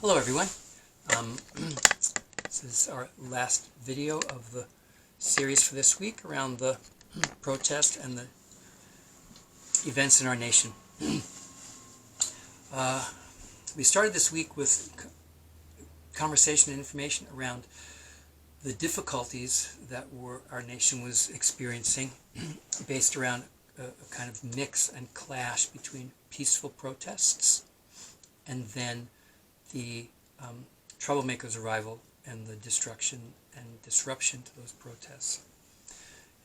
Hello everyone. This is our last video of the series for this week around the protest and the events in our nation. We started this week with conversation and information around the difficulties that our nation was experiencing based around a kind of mix and clash between peaceful protests and then the troublemakers' arrival and the destruction and disruption to those protests.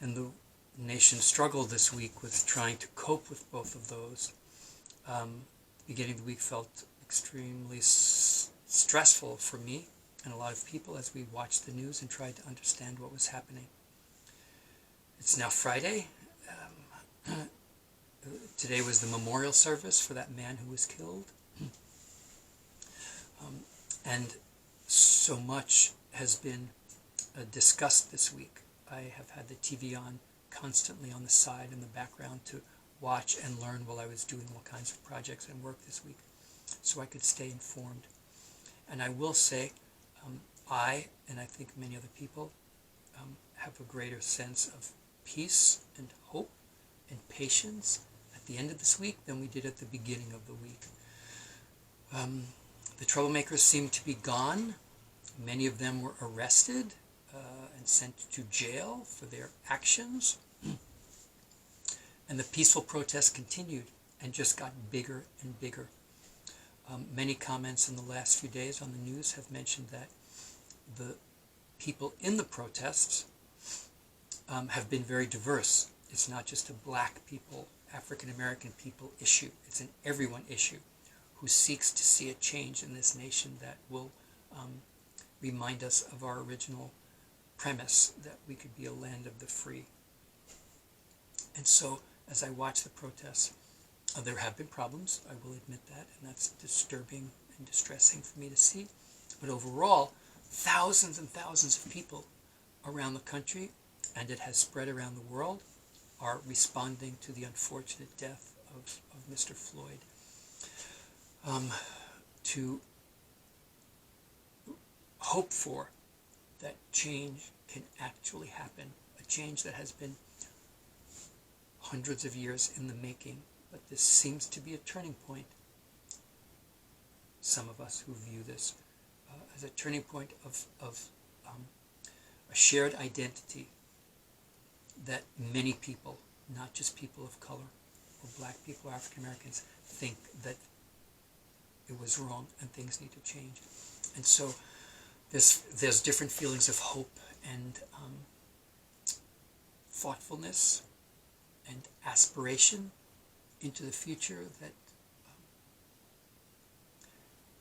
And the nation struggled this week with trying to cope with both of those. Beginning of the week felt extremely stressful for me and a lot of people as we watched the news and tried to understand what was happening. It's now Friday. Today was the memorial service for that man who was killed. And so much has been discussed this week. I have had the TV on constantly on the side in the background to watch and learn while I was doing all kinds of projects and work this week so I could stay informed. And I will say, I, and I think many other people, have a greater sense of peace and hope and patience at the end of this week than we did at the beginning of the week. The troublemakers seem to be gone. Many of them were arrested and sent to jail for their actions. And the peaceful protests continued and just got bigger and bigger. Many comments in the last few days on the news have mentioned that the people in the protests have been very diverse. It's not just a black people, African American people issue. It's an everyone issue who seeks to see a change in this nation that will remind us of our original premise that we could be a land of the free. And so, as I watch the protests, there have been problems, I will admit that, and that's disturbing and distressing for me to see. But overall, thousands and thousands of people around the country, and it has spread around the world, are responding to the unfortunate death of Mr. Floyd. To hope for that change can actually happen, a change that has been hundreds of years in the making, but this seems to be a turning point. Some of us who view this as a turning point of a shared identity that many people, not just people of color or black people or African Americans, think that it was wrong and things need to change. And so there's different feelings of hope and thoughtfulness and aspiration into the future that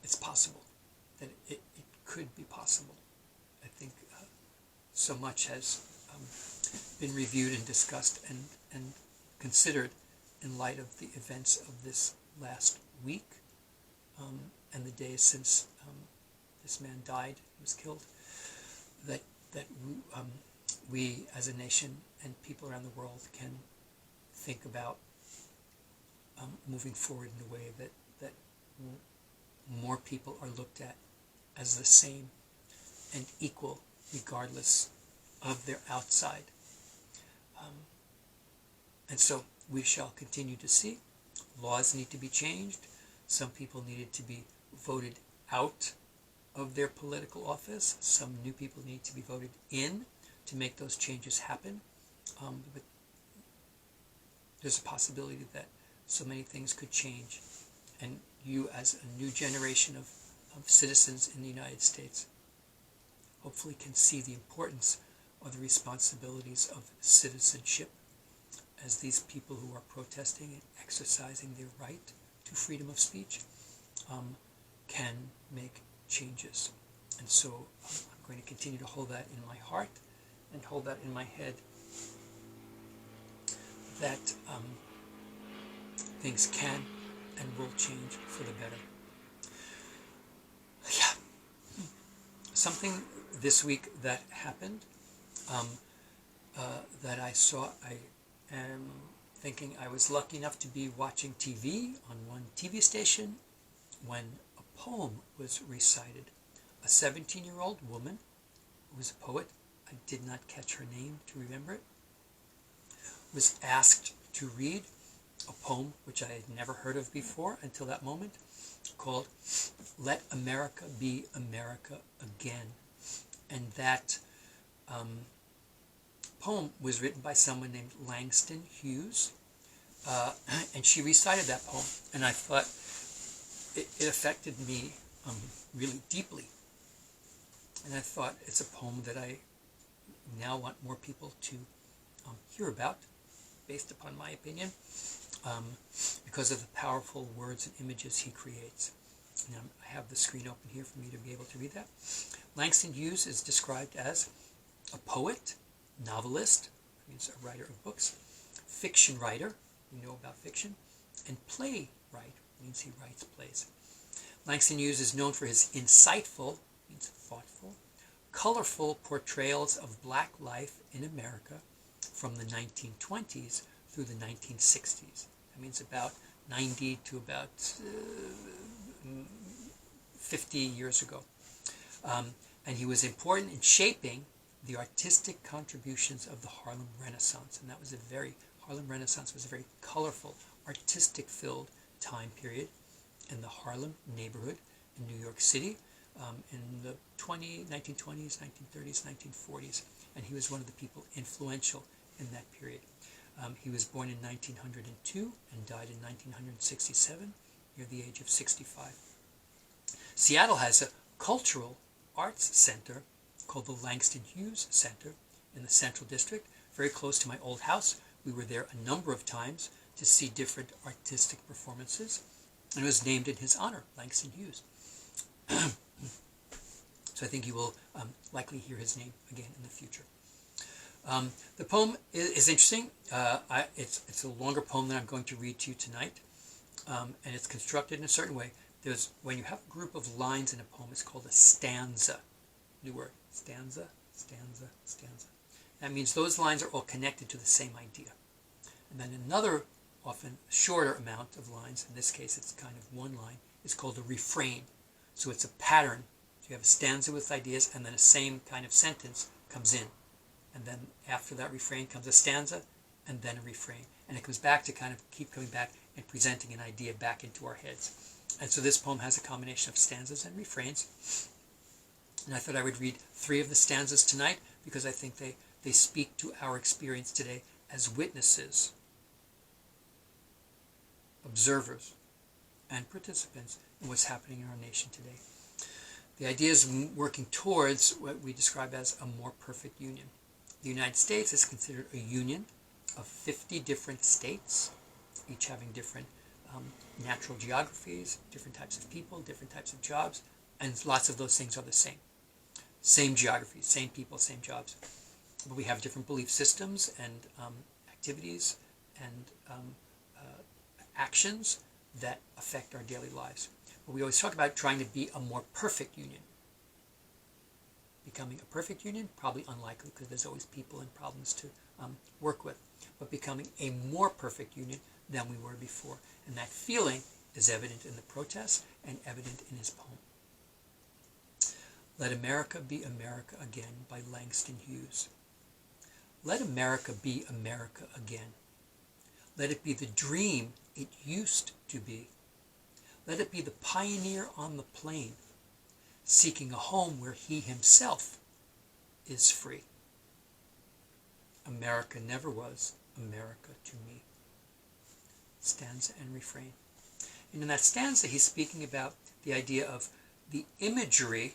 it's possible, that it could be possible. I think so much has been reviewed and discussed and considered in light of the events of this last week and the days since this man died, he was killed, that we as a nation and people around the world can think about moving forward in a way that more people are looked at as the same and equal regardless of their outside. And so we shall continue to see. Laws need to be changed. Some people needed to be voted out of their political office. Some new people need to be voted in to make those changes happen. But there's a possibility that so many things could change. And you, as a new generation of citizens in the United States, hopefully can see the importance of the responsibilities of citizenship as these people who are protesting and exercising their right to freedom of speech can make changes. And so I'm going to continue to hold that in my heart and hold that in my head, that things can and will change for the better. Yeah. Something this week that happened that I saw, I am thinking I was lucky enough to be watching TV on one TV station when a poem was recited. A 17-year-old woman who was a poet, I did not catch her name to remember it, was asked to read a poem which I had never heard of before until that moment, called Let America Be America Again. And that poem was written by someone named Langston Hughes, and she recited that poem, and I thought it affected me really deeply. And I thought it's a poem that I now want more people to hear about, based upon my opinion, because of the powerful words and images he creates. Now, I have the screen open here for me to be able to read that. Langston Hughes is described as a poet, novelist, means a writer of books, fiction writer, we know about fiction, and playwright, means he writes plays. Langston Hughes is known for his insightful, means thoughtful, colorful portrayals of black life in America from the 1920s through the 1960s. That means about 90 to about 50 years ago. And he was important in shaping the artistic contributions of the Harlem Renaissance. And that was Harlem Renaissance was a very colorful, artistic-filled time period in the Harlem neighborhood in New York City in the 1920s, 1930s, 1940s. And he was one of the people influential in that period. He was born in 1902 and died in 1967, near the age of 65. Seattle has a cultural arts center called the Langston Hughes Center in the Central District, very close to my old house. We were there a number of times to see different artistic performances, and it was named in his honor, Langston Hughes. So I think you will likely hear his name again in the future. The poem is interesting. It's a longer poem than I'm going to read to you tonight, and it's constructed in a certain way. When you have a group of lines in a poem, it's called a stanza. New word, stanza, stanza, stanza. That means those lines are all connected to the same idea. And then another, often shorter amount of lines, in this case it's kind of one line, is called a refrain. So it's a pattern. So you have a stanza with ideas, and then a same kind of sentence comes in. And then after that refrain comes a stanza, and then a refrain. And it comes back to kind of keep coming back and presenting an idea back into our heads. And so this poem has a combination of stanzas and refrains. And I thought I would read 3 of the stanzas tonight because I think they speak to our experience today as witnesses, observers, and participants in what's happening in our nation today. The idea is working towards what we describe as a more perfect union. The United States is considered a union of 50 different states, each having different natural geographies, different types of people, different types of jobs, and lots of those things are the same. Same geographies, same people, same jobs. But we have different belief systems and activities and actions that affect our daily lives. But we always talk about trying to be a more perfect union. Becoming a perfect union, probably unlikely because there's always people and problems to work with. But becoming a more perfect union than we were before. And that feeling is evident in the protests and evident in his poem. Let America Be America Again by Langston Hughes. Let America be America again. Let it be the dream it used to be. Let it be the pioneer on the plain, seeking a home where he himself is free. America never was America to me. Stanza and refrain. And in that stanza, he's speaking about the idea of the imagery,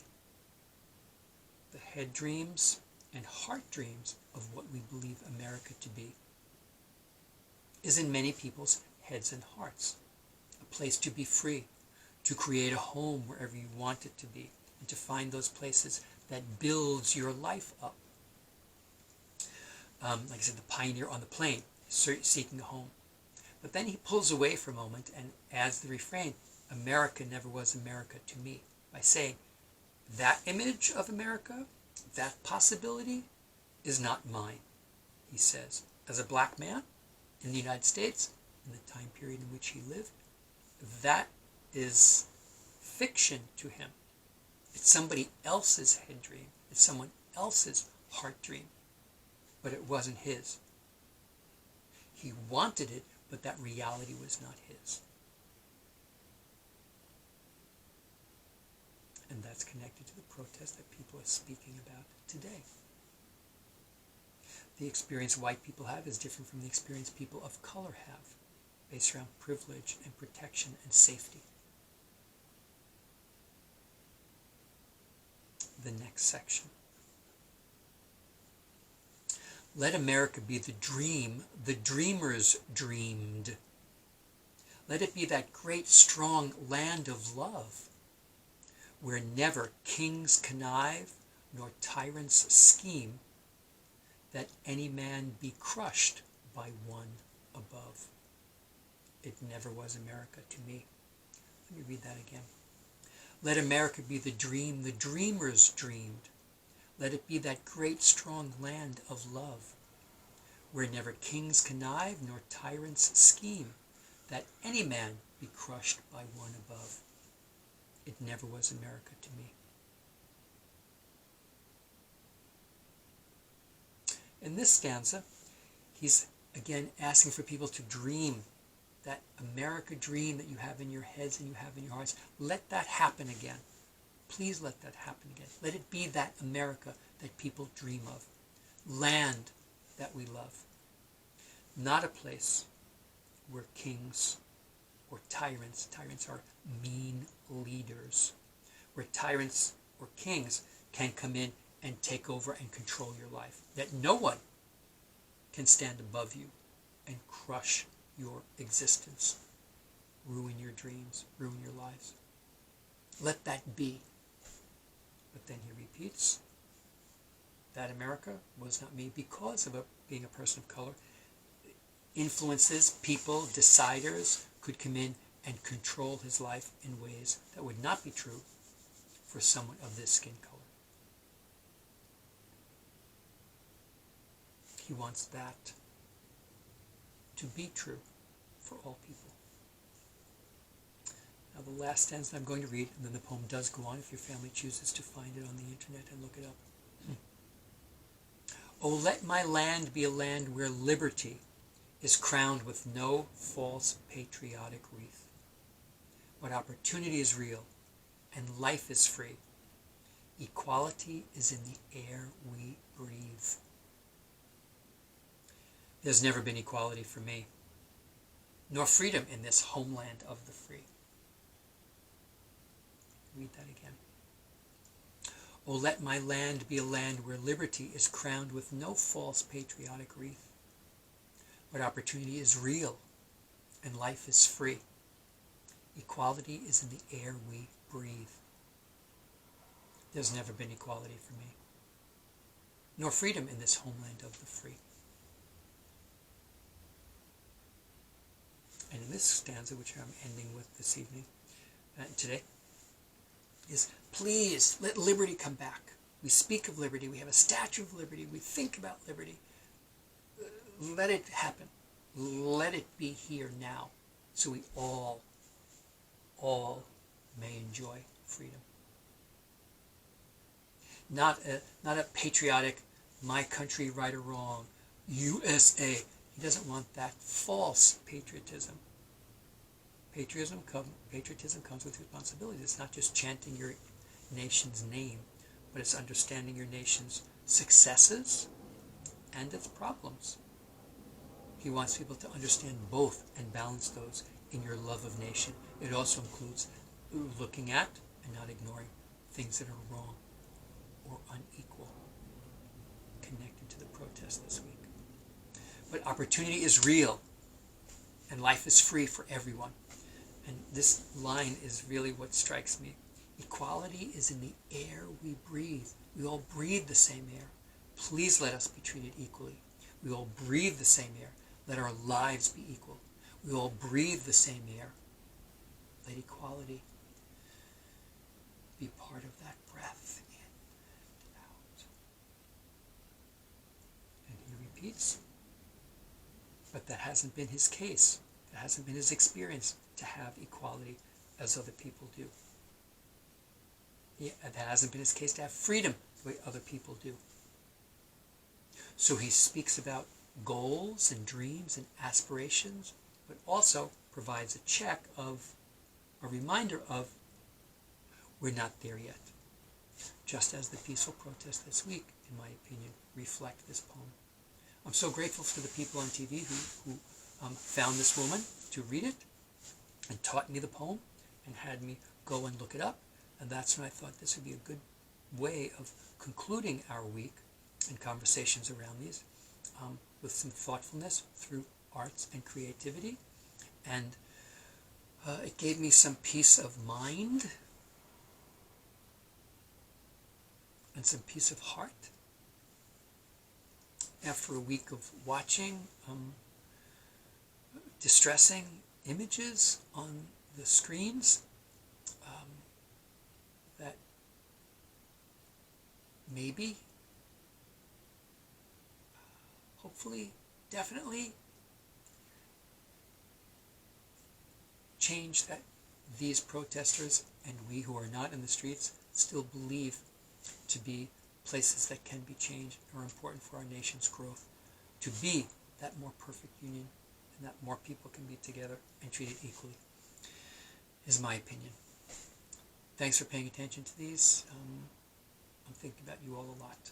the head dreams and heart dreams of what we believe America to be, is in many people's heads and hearts. A place to be free, to create a home wherever you want it to be, and to find those places that builds your life up. Like I said, the pioneer on the plain, seeking a home. But then he pulls away for a moment and adds the refrain, America never was America to me, by saying, that image of America, that possibility, is not mine, he says. As a black man in the United States, in the time period in which he lived, that is fiction to him. It's somebody else's head dream. It's someone else's heart dream. But it wasn't his. He wanted it, but that reality was not his. And that's connected to the protest that people are speaking about today. The experience white people have is different from the experience people of color have, based around privilege and protection and safety. The next section. Let America be the dream the dreamers dreamed. Let it be that great, strong land of love, where never kings connive nor tyrants scheme, that any man be crushed by one above. It never was America to me. Let me read that again. Let America be the dream the dreamers dreamed. Let it be that great strong land of love, where never kings connive nor tyrants scheme, that any man be crushed by one above. It never was America to me. In this stanza, he's again asking for people to dream that America dream that you have in your heads and you have in your hearts. Let that happen again. Please let that happen again. Let it be that America that people dream of. Land that we love. Not a place where kings or tyrants are mean leaders, where tyrants or kings can come in and take over and control your life. That no one can stand above you and crush your existence, ruin your dreams, ruin your lives. Let that be. But then he repeats, that America was not me because of being a person of color. Influences, people, deciders could come in and control his life in ways that would not be true for someone of this skin color. He wants that to be true for all people. Now the last stanza I'm going to read, and then the poem does go on if your family chooses to find it on the internet and look it up. Oh, let my land be a land where liberty is crowned with no false patriotic wreath. What opportunity is real and life is free. Equality is in the air we breathe. There's never been equality for me, nor freedom in this homeland of the free. Read that again. Oh, let my land be a land where liberty is crowned with no false patriotic wreath. What opportunity is real and life is free. Equality is in the air we breathe. There's never been equality for me, nor freedom in this homeland of the free. And in this stanza, which I'm ending with this evening, today, is please let liberty come back. We speak of liberty. We have a statue of liberty. We think about liberty. Let it happen. Let it be here now, so we all may enjoy freedom. Not a patriotic, my country right or wrong, USA. He doesn't want that false patriotism. Patriotism comes with responsibility. It's not just chanting your nation's name, but it's understanding your nation's successes and its problems. He wants people to understand both and balance those in your love of nation. It also includes looking at and not ignoring things that are wrong or unequal, connected to the protest this week. But opportunity is real, and life is free for everyone. And this line is really what strikes me. Equality is in the air we breathe. We all breathe the same air. Please let us be treated equally. We all breathe the same air. Let our lives be equal. We all breathe the same air. Let equality be part of that breath in and out. And he repeats, but that hasn't been his case. That hasn't been his experience to have equality as other people do. It hasn't been his case to have freedom the way other people do. So he speaks about goals and dreams and aspirations, but also provides a reminder of, we're not there yet. Just as the peaceful protests this week, in my opinion, reflect this poem. I'm so grateful to the people on TV who found this woman to read it and taught me the poem and had me go and look it up. And that's when I thought this would be a good way of concluding our week and conversations around these with some thoughtfulness through arts and creativity. And it gave me some peace of mind and some peace of heart after a week of watching distressing images on the screens that maybe, hopefully, definitely change that these protesters and we who are not in the streets still believe to be places that can be changed and are important for our nation's growth, to be that more perfect union and that more people can be together and treated equally, is my opinion. Thanks for paying attention to these. I'm thinking about you all a lot.